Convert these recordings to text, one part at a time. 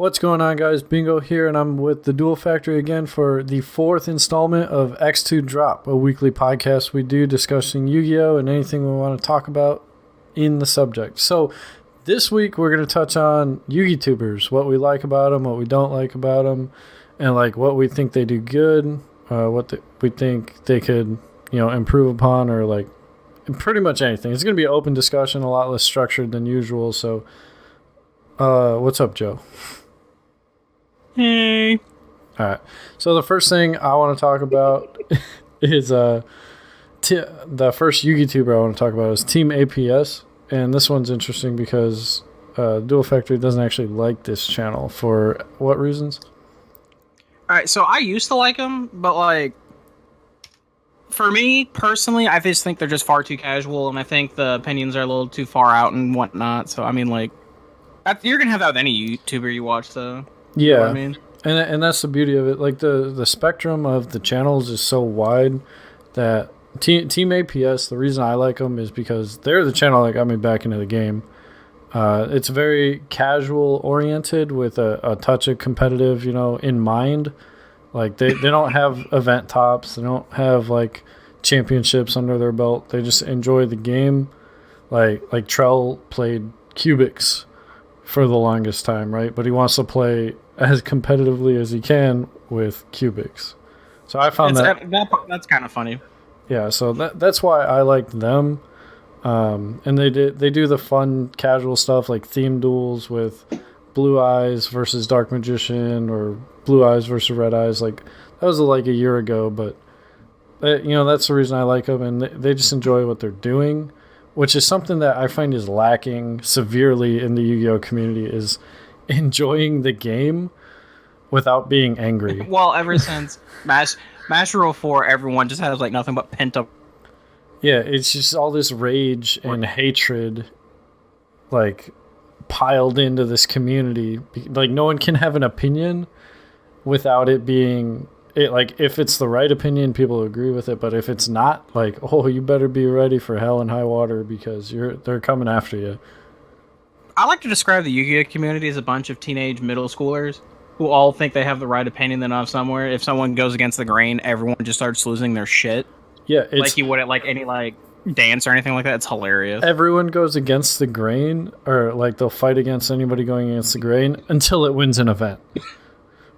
What's going on, guys? Bingo here, and I'm with the Duel Factory again for the fourth installment of X-2 Drop, a weekly podcast we do discussing Yu-Gi-Oh! And anything we want to talk about in the subject. So this week we're going to touch on Yugi-tubers, what we like about them, what we don't like about them, and like what we think they do good, we think they could, improve upon, or like pretty much anything. It's going to be an open discussion, a lot less structured than usual. So, what's up, Joe? Hey. All right. So the first thing I want to talk about is the first Yugi tuber I want to talk about is Team APS, and this one's interesting because Duel Factory doesn't actually like this channel. For what reasons? All right, so I used to like them, but like for me personally, I just think they're just far too casual, and I think the opinions are a little too far out and whatnot. So I mean, like, you're gonna have that with any YouTuber you watch, though. Yeah, you know what I mean, and that's the beauty of it. Like the spectrum of the channels is so wide that Team APS. The reason I like them is because they're the channel that got me back into the game. It's very casual oriented with a touch of competitive, in mind. Like they don't have event tops. They don't have like championships under their belt. They just enjoy the game. Like Trell played Cubics for the longest time, right? But he wants to play as competitively as he can with Cubics. So I found that's kind of funny. Yeah, so that's why I liked them. And they do the fun casual stuff like theme duels with Blue Eyes versus Dark Magician or Blue Eyes versus Red Eyes. Like that was like a year ago, but that's the reason I like them, and they just enjoy what they're doing, which is something that I find is lacking severely in the Yu-Gi-Oh community, is enjoying the game without being angry. Well, ever since Master Rule 4, everyone just has like nothing but pent up. Yeah, it's just all this rage and hatred like piled into this community. Like no one can have an opinion without it being like, if it's the right opinion, people agree with it, but if it's not, like, oh, you better be ready for hell and high water because they're coming after you. I like to describe the Yu-Gi-Oh community as a bunch of teenage middle schoolers who all think they have the right opinion they know somewhere. If someone goes against the grain, everyone just starts losing their shit. Yeah, it's like you wouldn't like any like dance or anything like that. It's hilarious. Everyone goes against the grain, or like they'll fight against anybody going against the grain until it wins an event.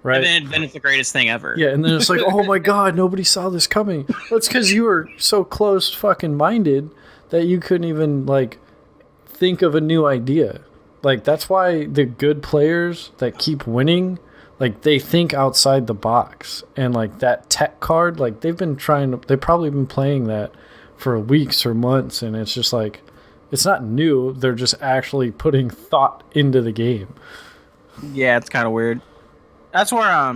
Right? And then it's the greatest thing ever. Yeah, and then it's like, oh my god, nobody saw this coming. Well, it's because you were so close fucking minded that you couldn't even like think of a new idea. Like that's why the good players that keep winning, like they think outside the box. And like that tech card, like they've probably been playing that for weeks or months, and it's just like, it's not new, they're just actually putting thought into the game. Yeah, it's kind of weird. That's where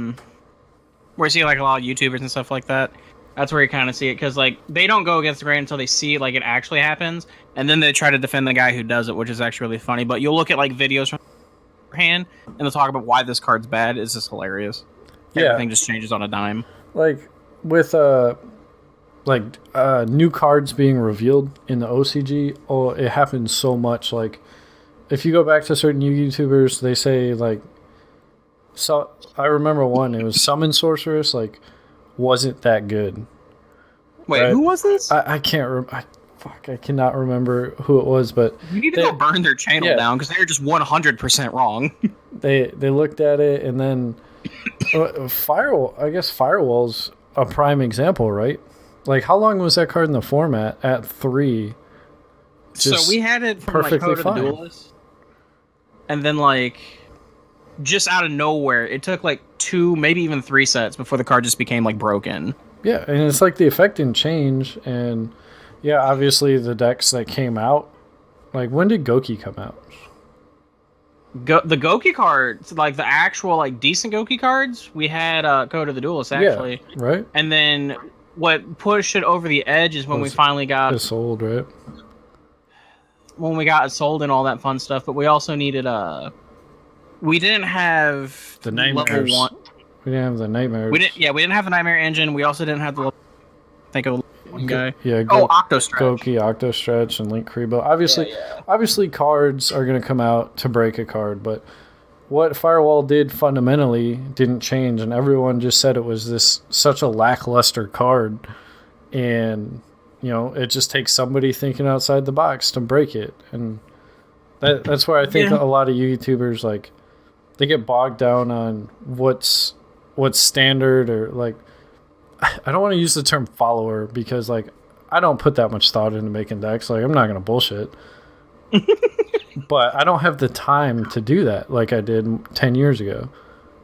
you see like a lot of YouTubers and stuff like that. That's where you kind of see it, because like they don't go against the grain until they see like it actually happens, and then they try to defend the guy who does it, which is actually really funny. But you'll look at like videos from hand, and they'll talk about why this card's bad. It's just hilarious. Yeah. Everything just changes on a dime. Like with new cards being revealed in the OCG, it happens so much. Like if you go back to certain YouTubers, they say like, so I remember one, it was Summon Sorceress, like wasn't that good. Wait, right? Who was this? I can't remember. I cannot remember who it was, but you need to go burn their channel down because they're just 100% wrong. They looked at it, and then Firewall's a prime example, right? Like how long was that card in the format at 3? So we had it from like Code of the Duelist, and then like just out of nowhere, it took like 2, maybe even 3 sets before the card just became like broken. Yeah, and it's like the effect didn't change, and yeah, obviously the decks that came out, like when did Goki come out? The Goki cards, like the actual like decent Goki cards, we had Code of the Duelist actually. Yeah, right. And then what pushed it over the edge is when we finally got it sold, right? When we got it sold and all that fun stuff, but we also needed we didn't have the nightmares. Level 1. We didn't have the nightmares. We didn't have the nightmare engine. We also didn't have the think of one guy. Yeah. Octostretch. Goki, Octostretch, and Link Kribo. Obviously cards are going to come out to break a card, but what Firewall did fundamentally didn't change, and everyone just said it was such a lackluster card, and it just takes somebody thinking outside the box to break it, and that's where I think a lot of YouTubers like they get bogged down on what's standard, or like I don't want to use the term follower because like I don't put that much thought into making decks. Like I'm not gonna bullshit. But I don't have the time to do that like I did 10 years ago,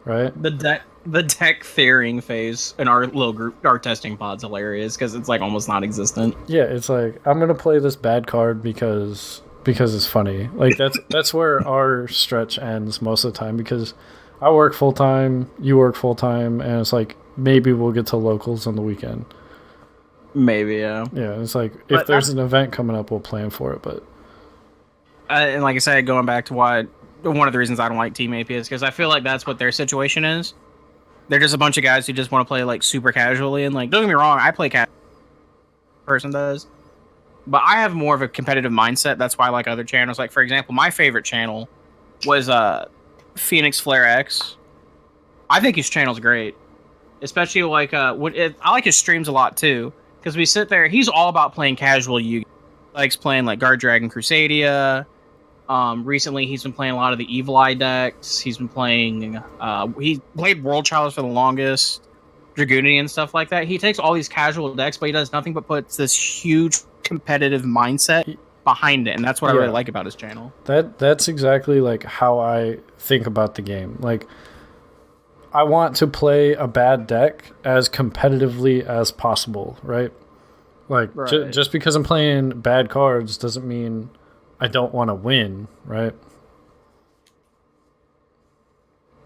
right? The deck theorying phase in our little group, our testing pod's hilarious because it's like almost non-existent. Yeah, it's like I'm gonna play this bad card because it's funny. Like that's where our stretch ends most of the time because I work full time, you work full time, and it's like maybe we'll get to locals on the weekend. Maybe, yeah. Yeah, it's like if there's an event coming up, we'll plan for it, but. And like I said, going back to why one of the reasons I don't like Team AP is because I feel like that's what their situation is. They're just a bunch of guys who just want to play like super casually, and like don't get me wrong, I play casual. Person does, but I have more of a competitive mindset. That's why I like other channels. Like for example, my favorite channel was Phoenix Flare X. I think his channel's great, especially like I like his streams a lot too because we sit there. He's all about playing casual Yugi. Likes playing like Guard Dragon Crusadia. Recently, he's been playing a lot of the Evil Eye decks. He's been playing. He played World Challenge for the longest, Dragoony and stuff like that. He takes all these casual decks, but he does nothing but puts this huge competitive mindset behind it, and that's what I really like about his channel. That's exactly like how I think about the game. Like, I want to play a bad deck as competitively as possible, right? Like, just because I'm playing bad cards doesn't mean I don't want to win, right?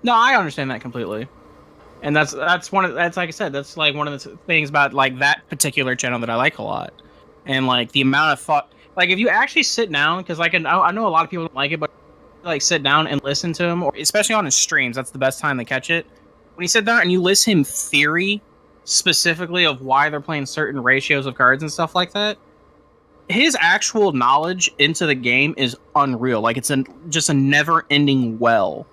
No, I understand that completely, and that's like I said, that's like one of the things about like that particular channel that I like a lot, and like the amount of thought. Like if you actually sit down, because like I know a lot of people don't like it, but like sit down and listen to him, or especially on his streams, that's the best time to catch it. When you sit down and you listen to him theory specifically of why they're playing certain ratios of cards and stuff like that. His actual knowledge into the game is unreal. Like it's just a never-ending well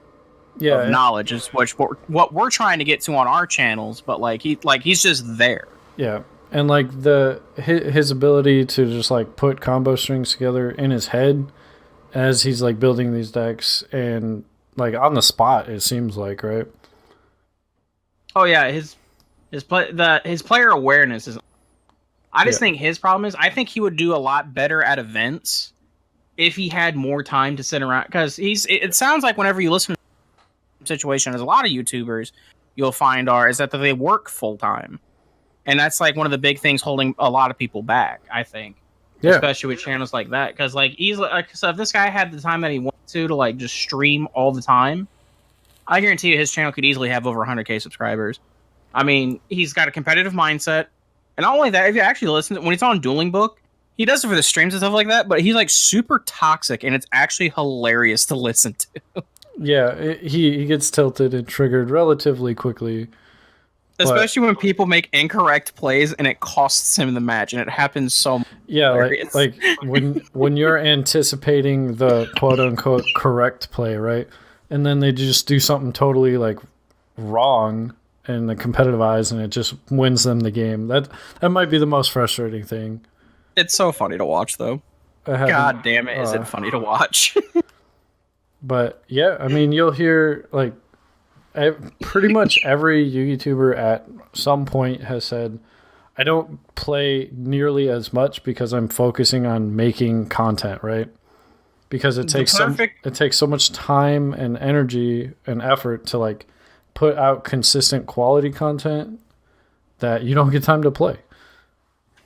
of knowledge. Is what we're trying to get to on our channels, but he's just there. Yeah, and like his ability to just like put combo strings together in his head as he's like building these decks and like on the spot. It seems like, right? Oh yeah, his player awareness is. I just think his problem is I think he would do a lot better at events if he had more time to sit around. Because it sounds like whenever you listen to the situation, as a lot of YouTubers you'll find is that they work full time, and that's like one of the big things holding a lot of people back. I think, especially with channels like that, because like easily, so if this guy had the time that he wanted to like just stream all the time, I guarantee you his channel could easily have over 100K subscribers. I mean, he's got a competitive mindset. And not only that, if you actually listen to when he's on Dueling Book, he does it for the streams and stuff like that, but he's like super toxic, and it's actually hilarious to listen to. Yeah, he gets tilted and triggered relatively quickly. Especially when people make incorrect plays and it costs him the match, and it happens so much. Yeah, like when you're anticipating the quote-unquote correct play, right? And then they just do something totally like wrong in the competitive eyes, and it just wins them the game. That might be the most frustrating thing. It's so funny to watch, though. God damn it, is it funny to watch? But yeah, I mean, you'll hear like pretty much every YouTuber at some point has said, I don't play nearly as much because I'm focusing on making content, right? Because it takes so much time and energy and effort to like put out consistent quality content that you don't get time to play.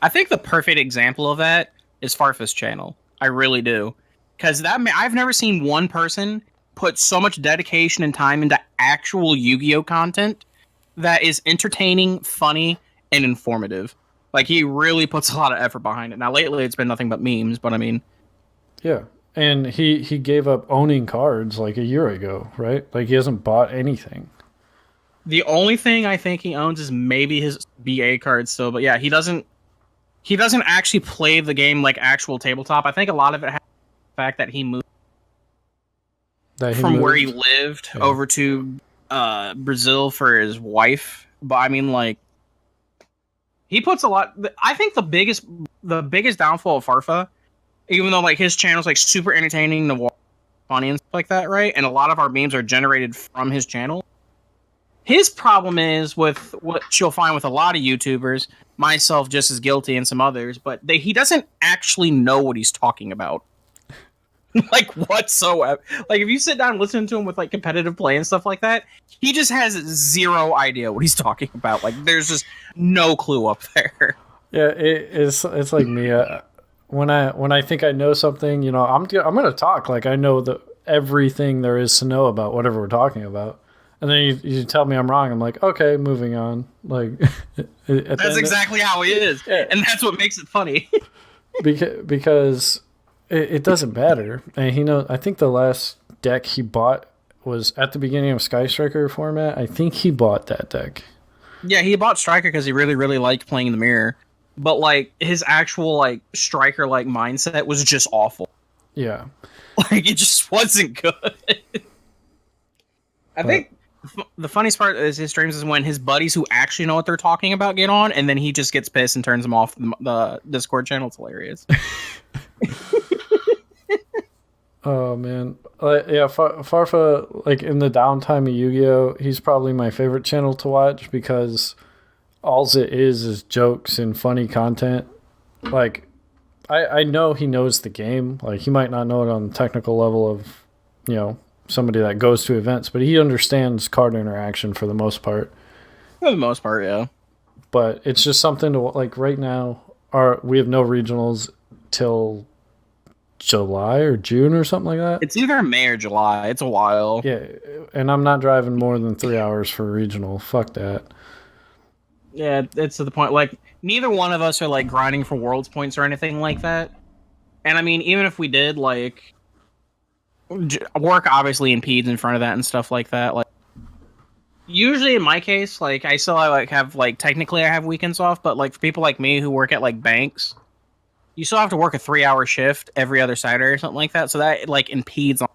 I think the perfect example of that is Farfa's channel. I really do. Because I've never seen one person put so much dedication and time into actual Yu-Gi-Oh! Content that is entertaining, funny, and informative. Like, he really puts a lot of effort behind it. Now, lately, it's been nothing but memes, but I mean... Yeah, and he gave up owning cards like a year ago, right? Like, he hasn't bought anything. The only thing I think he owns is maybe his BA cards still, but yeah, he doesn't actually play the game like actual tabletop. I think a lot of it has the fact that he moved from where he lived over to Brazil for his wife. But I mean, like, he puts a lot. I think the biggest downfall of Farfa, even though like his channel's like super entertaining, the funny and stuff like that, right? And a lot of our memes are generated from his channel. His problem is with what you'll find with a lot of YouTubers, myself just as guilty and some others, but he doesn't actually know what he's talking about. Like, whatsoever. Like, if you sit down and listen to him with, like, competitive play and stuff like that, he just has zero idea what he's talking about. Like, there's just no clue up there. Yeah, it's like me. When I think I know something, you know, I'm gonna talk like I know everything there is to know about whatever we're talking about. And then you tell me I'm wrong. I'm like, okay, moving on. Like, that's exactly how he is, yeah. And that's what makes it funny. because it doesn't matter. And he knows. I think the last deck he bought was at the beginning of Sky Striker format. I think he bought that deck. Yeah, he bought Striker because he really, really liked playing in the mirror. But like his actual like Striker like mindset was just awful. Yeah, like it just wasn't good. I think the funniest part is his streams is when his buddies who actually know what they're talking about get on, and then he just gets pissed and turns them off the Discord channel. It's hilarious. Oh man, yeah, Farfa, like in the downtime of Yu-Gi-Oh, he's probably my favorite channel to watch because all it is jokes and funny content. Like, I know he knows the game. Like, he might not know it on the technical level of, you know, somebody that goes to events, but he understands card interaction for the most part. For the most part, yeah. But it's just something to, like, right now, we have no regionals till July or June or something like that. It's either May or July. It's a while. Yeah, and I'm not driving more than 3 hours for a regional. Fuck that. Yeah, it's to the point, like, neither one of us are, like, grinding for Worlds points or anything like that. And, I mean, even if we did, like, work obviously impedes in front of that and stuff like that. Like, usually in my case, like, I still, like, have, like, technically I have weekends off, but, like, for people like me who work at, like, banks, you still have to work a 3-hour shift every other Saturday or something like that, so that, like, impedes on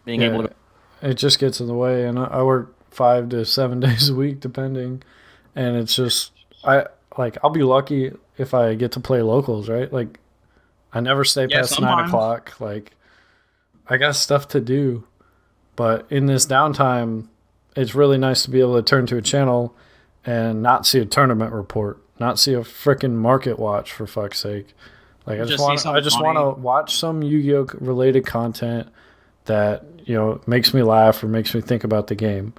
being able to... It just gets in the way, and I work 5 to 7 days a week, depending... And it's just, I'll be lucky if I get to play locals, right? Like, I never stay past sometimes. 9 o'clock. Like, I got stuff to do. But in this downtime, it's really nice to be able to turn to a channel and not see a tournament report, not see a freaking market watch, for fuck's sake. Like, I just want to watch some Yu-Gi-Oh related content that, you know, makes me laugh or makes me think about the game.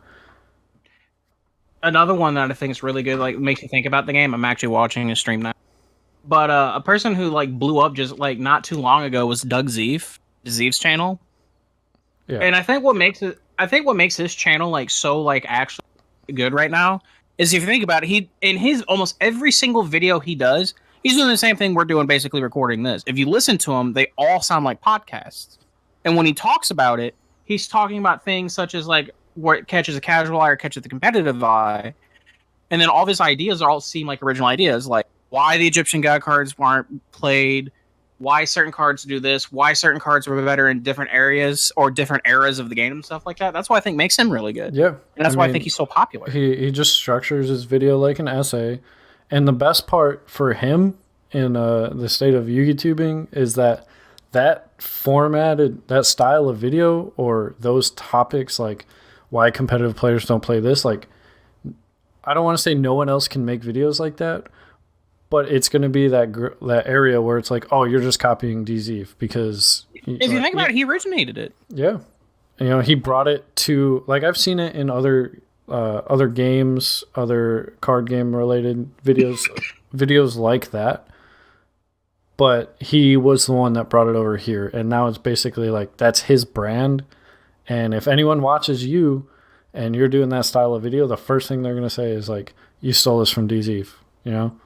Another one that I think is really good, like, makes you think about the game. I'm actually watching a stream now. But a person who, like, blew up just, like, not too long ago was Doug Zeef, Zeef's channel. Yeah. And I think what makes his channel, like, so, like, actually good right now is, if you think about it, in his almost every single video he does, he's doing the same thing we're doing, basically recording this. If you listen to him, they all sound like podcasts. And when he talks about it, he's talking about things such as, like, where it catches a casual eye or catches the competitive eye, and then all of his ideas all seem like original ideas, like why the Egyptian god cards aren't played, why certain cards do this, why certain cards were better in different areas or different eras of the game and stuff like that. That's why I think makes him really good. Yeah, and that's why I think he's so popular. He just structures his video like an essay, and the best part for him in the state of Yu-Gi-Tubing is that formatted, that style of video or those topics, like why competitive players don't play this, like, I don't want to say no one else can make videos like that, but it's going to be that area where it's like, oh, you're just copying DZ because... If you think about it, he originated it. Yeah. And, you know, he brought it to... Like, I've seen it in other games, other card game-related videos like that, but he was the one that brought it over here, and now it's basically like, that's his brand. And if anyone watches you and you're doing that style of video, the first thing they're going to say is, like, you stole this from DZ, you know?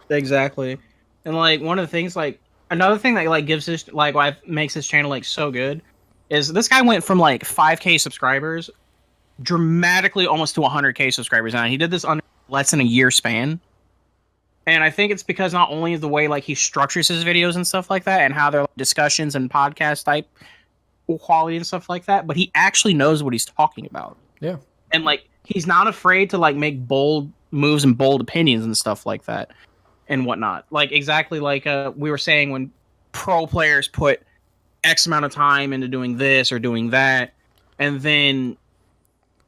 Exactly. And, like, one of the things, like, another thing that, like, gives this, like, why makes this channel, like, so good is this guy went from, like, 5K subscribers dramatically almost to 100K subscribers. And he did this under less than a year span. And I think it's because not only the way, like, he structures his videos and stuff like that and how they're, like, discussions and podcast type, quality and stuff like that, but he actually knows what he's talking about. Yeah. And like he's not afraid to like make bold moves and bold opinions and stuff like that and whatnot. Like exactly like we were saying when pro players put X amount of time into doing this or doing that, and then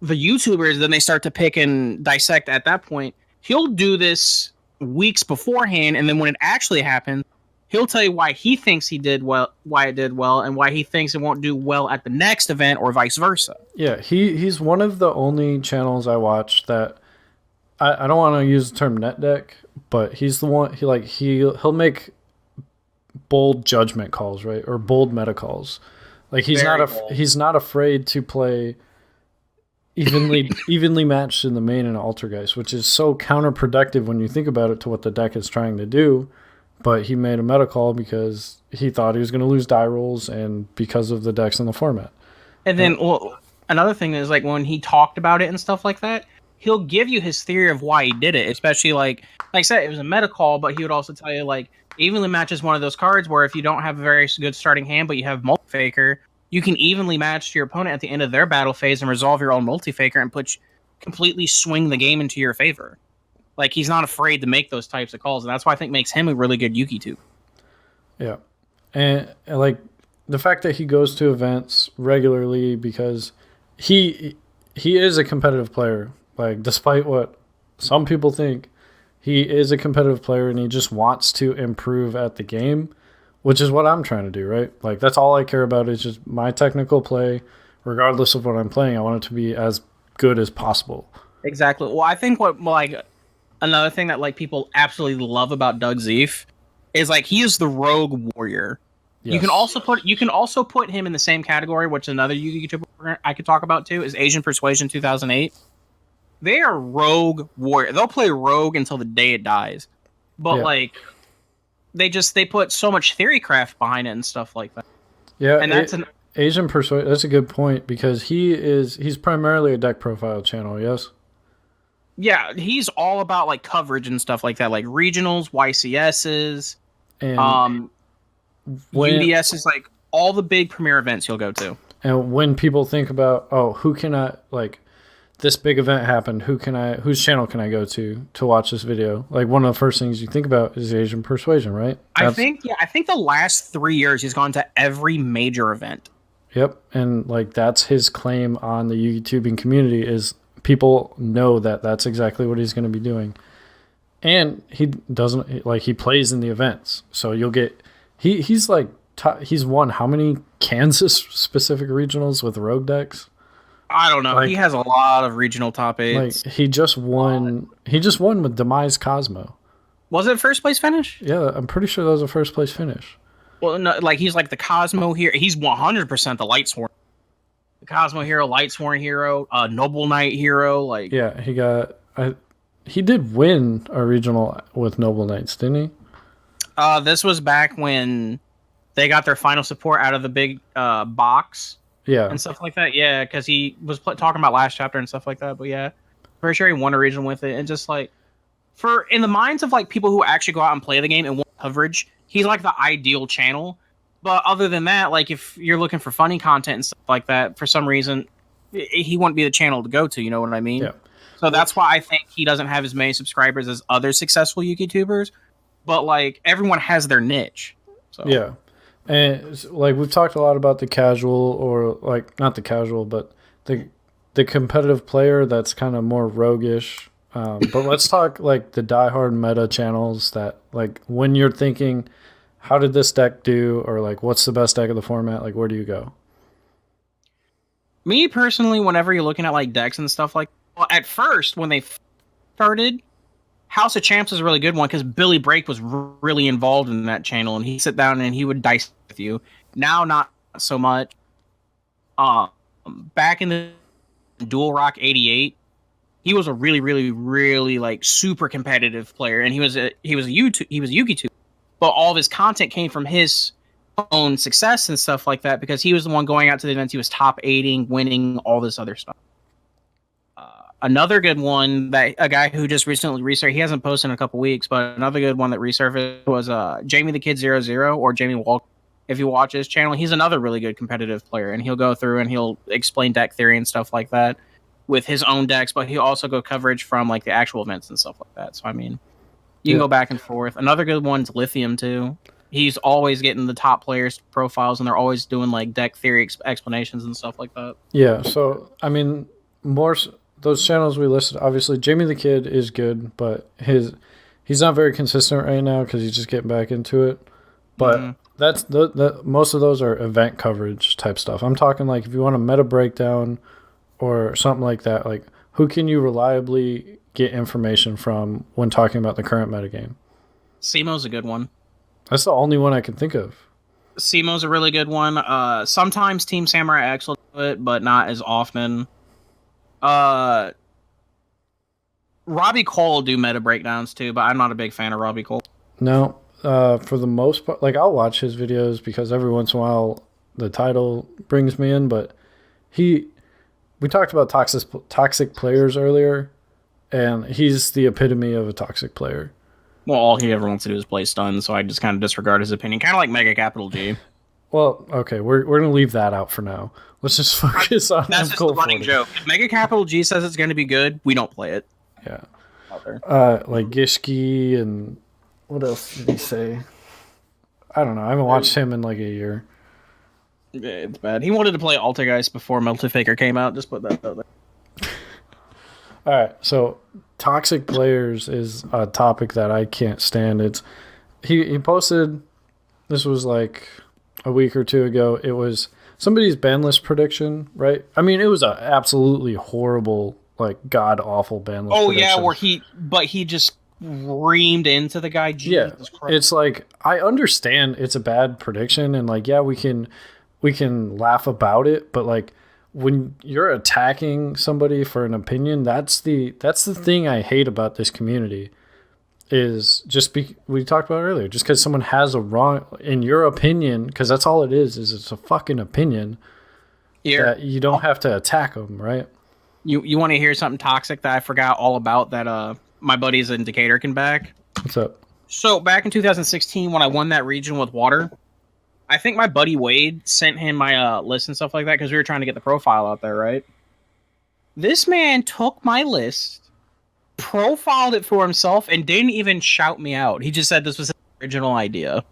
the YouTubers then they start to pick and dissect at that point. He'll do this weeks beforehand, and then when it actually happens, he'll tell you why he thinks he did well, why it did well, and why he thinks it won't do well at the next event, or vice versa. Yeah, he's one of the only channels I watch that I don't want to use the term net deck, but he's the one he'll make bold judgment calls, right, or bold meta calls. Like he's not afraid to play evenly matched in the main and Altergeist, which is so counterproductive when you think about it to what the deck is trying to do. But he made a meta call because he thought he was going to lose die rolls and because of the decks in the format. And then, well, another thing is like when he talked about it and stuff like that, he'll give you his theory of why he did it. Especially like I said, it was a meta call, but he would also tell you like evenly match is one of those cards where if you don't have a very good starting hand, but you have multi-faker, you can evenly match your opponent at the end of their battle phase and resolve your own multi-faker and completely swing the game into your favor. Like, he's not afraid to make those types of calls, and that's why I think makes him a really good Yugi too. Yeah. And like, the fact that he goes to events regularly because he is a competitive player. Like, despite what some people think, he is a competitive player, and he just wants to improve at the game, which is what I'm trying to do, right? Like, that's all I care about is just my technical play. Regardless of what I'm playing, I want it to be as good as possible. Exactly. Well, I think another thing that like people absolutely love about Doug Zeef is like he is the rogue warrior. Yes. You can also put him in the same category, which another YouTuber I could talk about too is Asian Persuasion 2008. They are rogue warrior. They'll play rogue until the day it dies. But like they put so much theory craft behind it and stuff like that. Yeah, and that's Asian Persuasion. That's a good point because he's primarily a deck profile channel. Yes. Yeah, he's all about like coverage and stuff like that, like regionals, YCSs, and UDSs, like all the big premier events you'll go to. And when people think about, who can I like? This big event happened. Whose channel can I go to watch this video? Like one of the first things you think about is Asian Persuasion, right? I think the last 3 years he's gone to every major event. Yep, and like that's his claim on the YouTubing community is people know that that's exactly what he's going to be doing. And he doesn't like he plays in the events. So you'll get he's like he's won how many Kansas specific regionals with rogue decks? I don't know. Like, he has a lot of regional top 8s. Like he just won with Demise Cosmo. Was it first place finish? Yeah, I'm pretty sure that was a first place finish. Well, no, like he's like the Cosmo hero. He's 100% the Lightsworn. The Cosmo hero, Lightsworn hero, Noble Knight hero. Like yeah, he did win a regional with Noble Knights, didn't he? This was back when they got their final support out of the big box. Yeah. And stuff like that. Yeah, because he was talking about last chapter and stuff like that. But yeah, pretty sure he won a region with it. And just like, in the minds of like people who actually go out and play the game and want coverage, he's like the ideal channel. But other than that, like if you're looking for funny content and stuff like that, for some reason, he wouldn't be the channel to go to. You know what I mean? Yeah. So that's why I think he doesn't have as many subscribers as other successful YouTubers. But like everyone has their niche. So. Yeah. And like we've talked a lot about the casual, or like not the casual, but the competitive player that's kind of more roguish. But let's talk like the diehard meta channels that like when you're thinking, how did this deck do, or like what's the best deck of the format? Like where do you go? Me personally, whenever you're looking at like decks and stuff like, well, at first when they started, House of Champs was a really good one because Billy Brake was really involved in that channel, and he'd sit down and he would dice with you. Now, not so much. Back in the Dual Rock 88, he was a really, really, really like super competitive player, and he was Yugi too. But all of his content came from his own success and stuff like that because he was the one going out to the events. He was top 8ing, winning, all this other stuff. Another good one that a guy who just recently resurfaced, he hasn't posted in a couple weeks, but another good one that resurfaced was Jamie the Kid 00 or Jamie Walker. if you watch his channel, he's another really good competitive player, and he'll go through and he'll explain deck theory and stuff like that with his own decks, but he'll also go coverage from like the actual events and stuff like that. So I mean, you can go back and forth. Another good one's Lithium too. He's always getting the top players' profiles, and they're always doing like deck theory explanations and stuff like that. Yeah, so I mean, those channels we listed. Obviously, Jamie the Kid is good, but he's not very consistent right now because he's just getting back into it. But that's most of those are event coverage type stuff. I'm talking like if you want a meta breakdown or something like that, like who can you reliably get information from when talking about the current metagame? Simo's a good one. That's the only one I can think of. Simo's a really good one. Sometimes Team Samurai X will do it, but not as often. Robbie Cole will do meta breakdowns too, but I'm not a big fan of Robbie Cole. No, for the most part, like I'll watch his videos because every once in a while the title brings me in, but we talked about toxic players earlier, and he's the epitome of a toxic player. Well, all he ever wants to do is play stun, so I just kind of disregard his opinion. Kind of like Mega Capital G. Well, okay, we're going to leave that out for now. Let's just focus on that's just the running joke. If Mega Capital G says it's going to be good, we don't play it. Yeah. Out there. Like Gishki and what else did he say? I don't know. I haven't watched him in like a year. Yeah, it's bad. He wanted to play Altergeist before Multifaker came out. Just put that out there. All right, so toxic players is a topic that I can't stand. He posted, this was like a week or two ago. It was somebody's ban list prediction, right? I mean, it was an absolutely horrible, like god awful ban list. Oh prediction. yeah, where he just reamed into the guy. Jesus Christ. It's like I understand it's a bad prediction, and like we can laugh about it, but like, when you're attacking somebody for an opinion, that's the thing I hate about this community is we talked about earlier, just because someone has a wrong, in your opinion, because that's all it is it's a fucking opinion, that you don't have to attack them, right? You want to hear something toxic that I forgot all about that my buddies in Decatur can back? What's up? So back in 2016 when I won that region with Water, I think my buddy Wade sent him my list and stuff like that because we were trying to get the profile out there, right? This man took my list, profiled it for himself, and didn't even shout me out. He just said this was his original idea.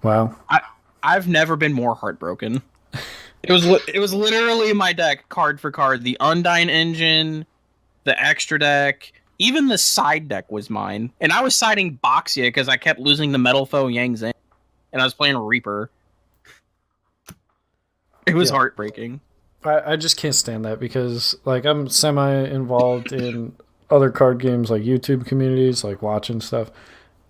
Wow. I've never been more heartbroken. It was literally my deck, card for card. The Undyne Engine, the extra deck... Even the side deck was mine. And I was siding Boxia because I kept losing the Metal Foe Yang Zhen. And I was playing Reaper. It was heartbreaking. I just can't stand that because like I'm semi-involved in other card games like YouTube communities, like watching stuff.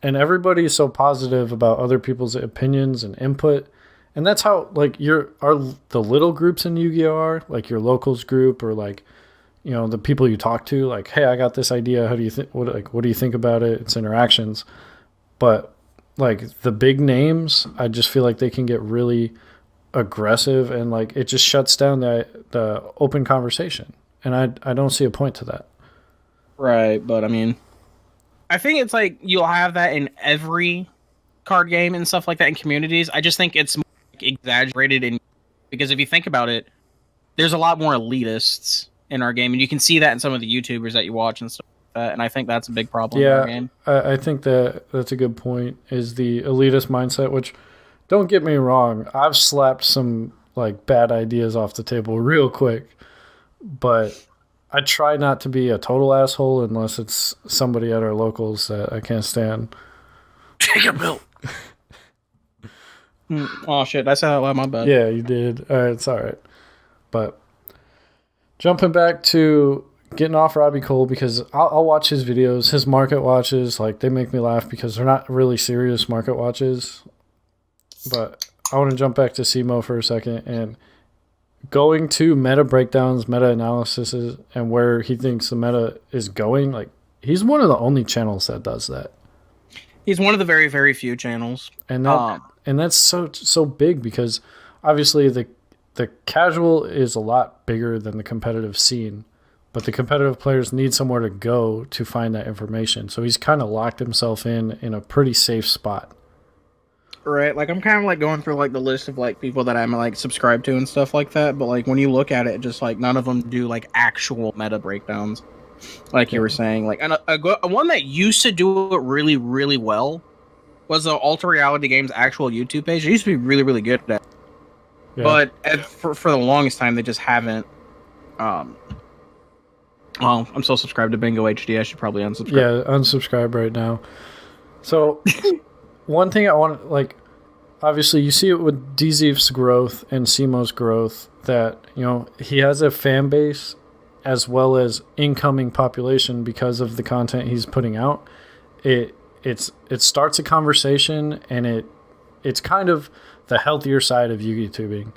And everybody's so positive about other people's opinions and input. And that's how like the little groups in Yu-Gi-Oh! Are. Like your locals group or like... You know, the people you talk to, like, hey, I got this idea. How do you think? What do you think about it? It's interactions, but like the big names, I just feel like they can get really aggressive, and like it just shuts down the open conversation. And I don't see a point to that. Right, but I mean, I think it's like you'll have that in every card game and stuff like that in communities. I just think it's more exaggerated because if you think about it, there's a lot more elitists in our game, and you can see that in some of the YouTubers that you watch and stuff like that, and I think that's a big problem in our game. I think that's a good point, is the elitist mindset, which, don't get me wrong, I've slapped some like bad ideas off the table real quick, but I try not to be a total asshole unless it's somebody at our locals that I can't stand. Take a bill. Oh shit, I said that loud, my bad. Yeah, you did. All right, it's all right. But jumping back to getting off Robbie Cole, because I'll watch his videos, his market watches, like they make me laugh because they're not really serious market watches. But I want to jump back to Simo for a second and going to meta breakdowns, meta analysis, and where he thinks the meta is going. Like he's one of the only channels that does that. He's one of the very, very few channels, and that's so big because obviously the casual is a lot bigger than the competitive scene, but the competitive players need somewhere to go to find that information. So he's kind of locked himself in a pretty safe spot. right? Like I'm kind of like going through like the list of like people that I'm like subscribed to and stuff like that. But like when you look at it, just like none of them do like actual meta breakdowns, like you were saying. Like and a one that used to do it really really well was the Ultra Reality Games actual YouTube page. It used to be really really good at it. Yeah. But for the longest time, they just haven't. Well, I'm still subscribed to Bingo HD. I should probably unsubscribe. Yeah, unsubscribe right now. So, one thing I want, like, obviously you see it with DZ's growth and Simo's growth that, you know, he has a fan base as well as incoming population because of the content he's putting out. It starts a conversation, and it's kind of the healthier side of YouTubing.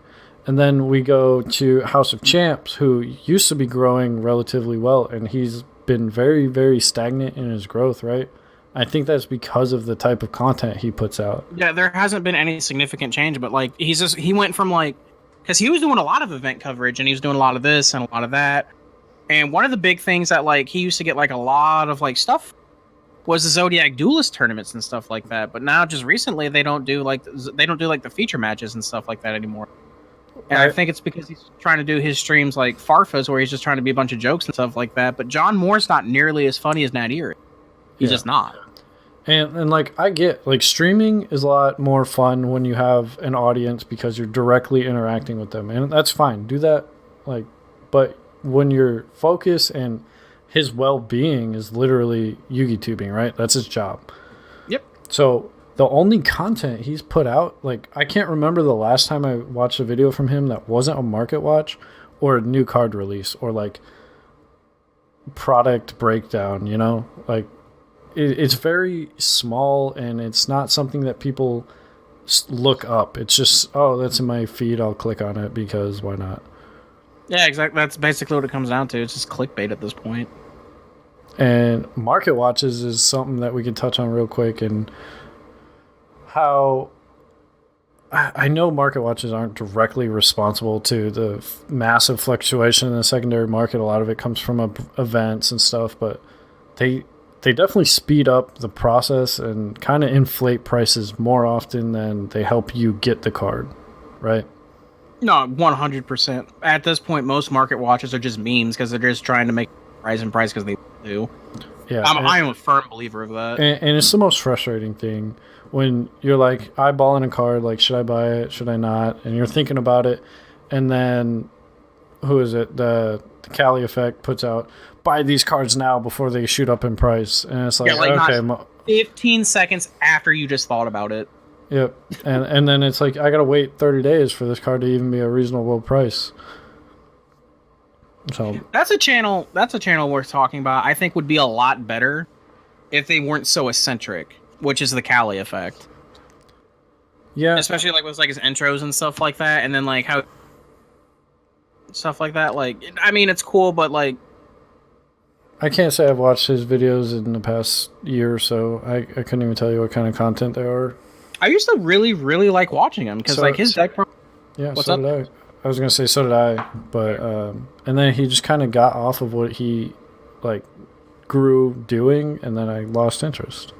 And then we go to House of Champs, who used to be growing relatively well, and he's been very, very stagnant in his growth, right? I think that's because of the type of content he puts out. Yeah, there hasn't been any significant change, but like he went from like, because he was doing a lot of event coverage, and he was doing a lot of this and a lot of that. And one of the big things that like he used to get like a lot of like stuff was the Zodiac Duelist tournaments and stuff like that. But now just recently they don't do like the feature matches and stuff like that anymore. And I think it's because he's trying to do his streams like Farfa's, where he's just trying to be a bunch of jokes and stuff like that. But John Moore's not nearly as funny as Nadir. He's just not. And like, I get, like, streaming is a lot more fun when you have an audience because you're directly interacting with them. And that's fine. Do that. Like, but when your focus and his well-being is literally Yugi tubing, right? That's his job. Yep. So the only content he's put out, like, I can't remember the last time I watched a video from him that wasn't a market watch or a new card release or like product breakdown, you know? Like, it's very small, and it's not something that people look up. It's just, oh, that's in my feed, I'll click on it because why not? Yeah, exactly. That's basically what it comes down to. It's just clickbait at this point. And market watches is something that we can touch on real quick, and how I know market watches aren't directly responsible to the massive fluctuation in the secondary market. A lot of it comes from events and stuff, but they definitely speed up the process and kind of inflate prices more often than they help you get the card, right? No, 100%. At this point, most market watches are just memes because they're just trying to make rise in price because they do. Yeah, I am a firm believer of that. And it's the most frustrating thing when you're like eyeballing a card, like, should I buy it? Should I not? And you're thinking about it, and then who is it? The Cali Effect puts out, buy these cards now before they shoot up in price. And it's like, okay. 15 seconds after you just thought about it. Yep. And then it's like, I got to wait 30 days for this card to even be a reasonable price. So that's a channel worth talking about. I think would be a lot better if they weren't so eccentric, which is the Cali Effect. Yeah. Especially like with like his intros and stuff like that, and then like how stuff like that. Like, I mean, it's cool, but like, I can't say I've watched his videos in the past year or so. I couldn't even tell you what kind of content they are. I used to really, really like watching him because like his deck. Yeah, so did I. I was gonna say so did I, but and then he just kind of got off of what he like grew doing, and then I lost interest.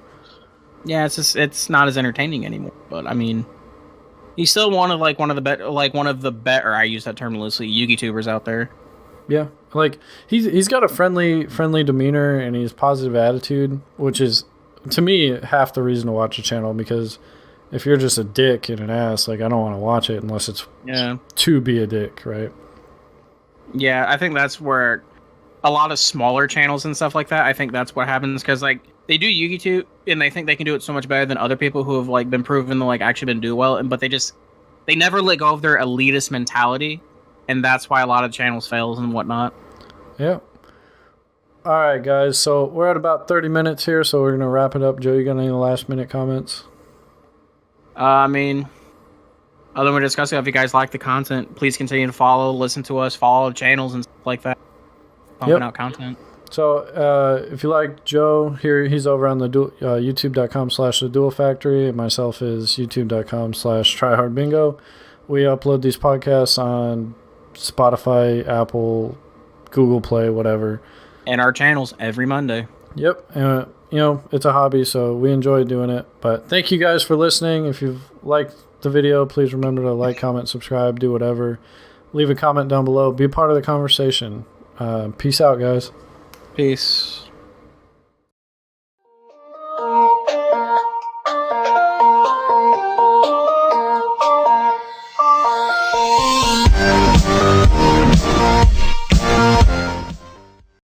Yeah, it's not as entertaining anymore. But I mean, he's still one of the better. I use that term loosely. Yugi tubers out there. Yeah, like he's got a friendly demeanor, and he's positive attitude, which is to me half the reason to watch a channel. Because if you're just a dick and an ass, like, I don't want to watch it unless it's to be a dick, right? Yeah, I think that's where a lot of smaller channels and stuff like that, I think that's what happens, because like they do Yugi tube and they think they can do it so much better than other people who have like been proven to like actually been do well, but they never let go of their elitist mentality, and that's why a lot of channels fails and whatnot. Yeah. All right, guys. So we're at about 30 minutes here, so we're gonna wrap it up. Joe, you got any last minute comments? I mean, other than we're discussing, if you guys like the content, please continue to follow, listen to us, follow channels and stuff like that. Pumping out content. So if you like Joe, here he's over on the youtube.com/the Duel Factory, and myself is youtube.com/tryhardbingo. We upload these podcasts on Spotify, Apple, Google Play, whatever. And our channels every Monday. Yep. You know, it's a hobby, so we enjoy doing it. But thank you guys for listening. If you've liked the video, please remember to like, comment, subscribe, do whatever. Leave a comment down below. Be a part of the conversation. Peace out, guys. Peace.